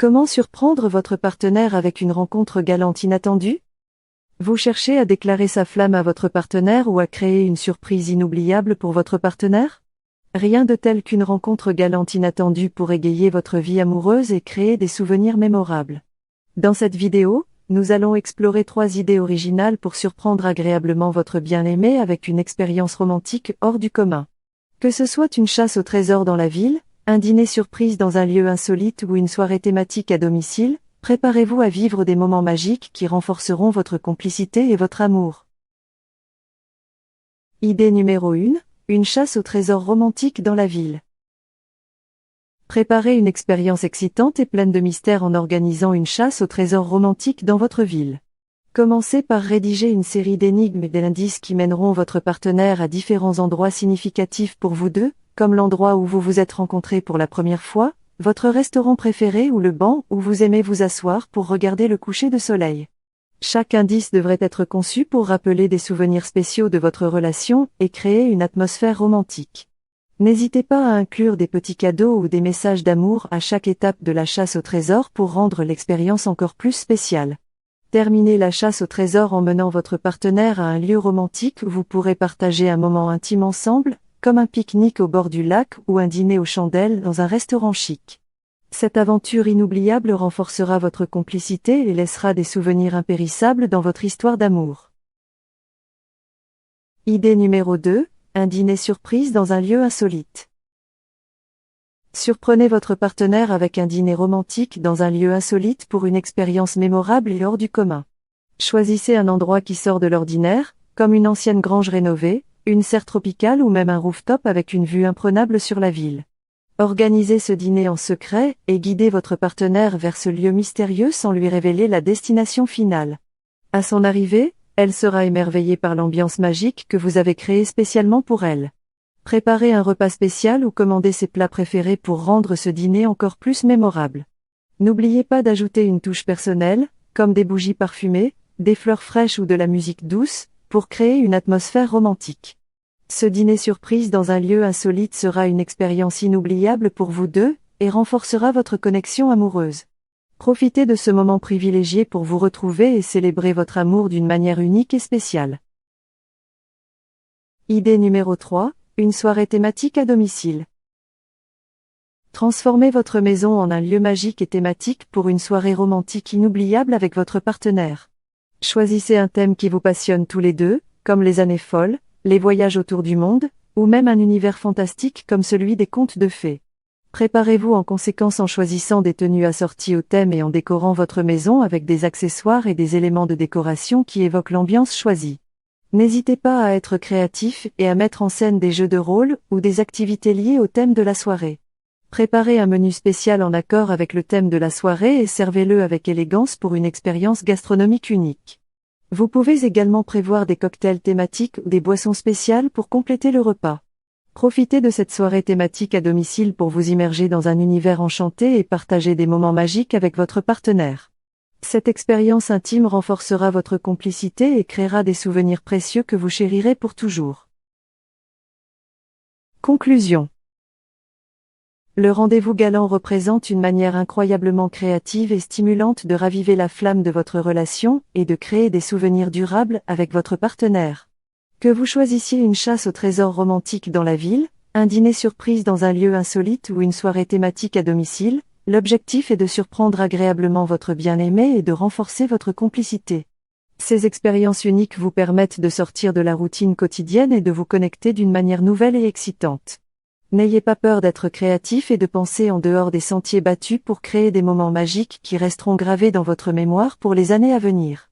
Comment surprendre votre partenaire avec une rencontre galante inattendue? Vous cherchez à déclarer sa flamme à votre partenaire ou à créer une surprise inoubliable pour votre partenaire? Rien de tel qu'une rencontre galante inattendue pour égayer votre vie amoureuse et créer des souvenirs mémorables. Dans cette vidéo, nous allons explorer 3 idées originales pour surprendre agréablement votre bien-aimé avec une expérience romantique hors du commun. Que ce soit une chasse au trésor dans la ville, un dîner surprise dans un lieu insolite ou une soirée thématique à domicile, préparez-vous à vivre des moments magiques qui renforceront votre complicité et votre amour. Idée numéro 1, une chasse au trésor romantique dans la ville. Préparez une expérience excitante et pleine de mystère en organisant une chasse au trésor romantique dans votre ville. Commencez par rédiger une série d'énigmes et d'indices qui mèneront votre partenaire à différents endroits significatifs pour vous deux, comme l'endroit où vous vous êtes rencontrés pour la première fois, votre restaurant préféré ou le banc où vous aimez vous asseoir pour regarder le coucher de soleil. Chaque indice devrait être conçu pour rappeler des souvenirs spéciaux de votre relation et créer une atmosphère romantique. N'hésitez pas à inclure des petits cadeaux ou des messages d'amour à chaque étape de la chasse au trésor pour rendre l'expérience encore plus spéciale. Terminez la chasse au trésor en menant votre partenaire à un lieu romantique où vous pourrez partager un moment intime ensemble, comme un pique-nique au bord du lac ou un dîner aux chandelles dans un restaurant chic. Cette aventure inoubliable renforcera votre complicité et laissera des souvenirs impérissables dans votre histoire d'amour. Idée numéro 2, un dîner surprise dans un lieu insolite. Surprenez votre partenaire avec un dîner romantique dans un lieu insolite pour une expérience mémorable et hors du commun. Choisissez un endroit qui sort de l'ordinaire, comme une ancienne grange rénovée, une serre tropicale ou même un rooftop avec une vue imprenable sur la ville. Organisez ce dîner en secret et guidez votre partenaire vers ce lieu mystérieux sans lui révéler la destination finale. À son arrivée, elle sera émerveillée par l'ambiance magique que vous avez créée spécialement pour elle. Préparez un repas spécial ou commandez ses plats préférés pour rendre ce dîner encore plus mémorable. N'oubliez pas d'ajouter une touche personnelle, comme des bougies parfumées, des fleurs fraîches ou de la musique douce, pour créer une atmosphère romantique. Ce dîner surprise dans un lieu insolite sera une expérience inoubliable pour vous deux, et renforcera votre connexion amoureuse. Profitez de ce moment privilégié pour vous retrouver et célébrer votre amour d'une manière unique et spéciale. Idée numéro 3, une soirée thématique à domicile. Transformez votre maison en un lieu magique et thématique pour une soirée romantique inoubliable avec votre partenaire. Choisissez un thème qui vous passionne tous les deux, comme les années folles, les voyages autour du monde, ou même un univers fantastique comme celui des contes de fées. Préparez-vous en conséquence en choisissant des tenues assorties au thème et en décorant votre maison avec des accessoires et des éléments de décoration qui évoquent l'ambiance choisie. N'hésitez pas à être créatif et à mettre en scène des jeux de rôle ou des activités liées au thème de la soirée. Préparez un menu spécial en accord avec le thème de la soirée et servez-le avec élégance pour une expérience gastronomique unique. Vous pouvez également prévoir des cocktails thématiques ou des boissons spéciales pour compléter le repas. Profitez de cette soirée thématique à domicile pour vous immerger dans un univers enchanté et partager des moments magiques avec votre partenaire. Cette expérience intime renforcera votre complicité et créera des souvenirs précieux que vous chérirez pour toujours. Conclusion. Le rendez-vous galant représente une manière incroyablement créative et stimulante de raviver la flamme de votre relation et de créer des souvenirs durables avec votre partenaire. Que vous choisissiez une chasse au trésor romantique dans la ville, un dîner surprise dans un lieu insolite ou une soirée thématique à domicile, l'objectif est de surprendre agréablement votre bien-aimé et de renforcer votre complicité. Ces expériences uniques vous permettent de sortir de la routine quotidienne et de vous connecter d'une manière nouvelle et excitante. N'ayez pas peur d'être créatif et de penser en dehors des sentiers battus pour créer des moments magiques qui resteront gravés dans votre mémoire pour les années à venir.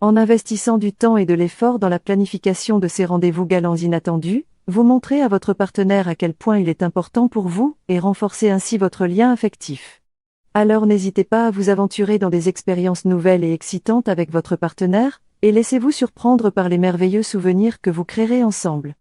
En investissant du temps et de l'effort dans la planification de ces rendez-vous galants inattendus, vous montrez à votre partenaire à quel point il est important pour vous et renforcez ainsi votre lien affectif. Alors n'hésitez pas à vous aventurer dans des expériences nouvelles et excitantes avec votre partenaire, et laissez-vous surprendre par les merveilleux souvenirs que vous créerez ensemble.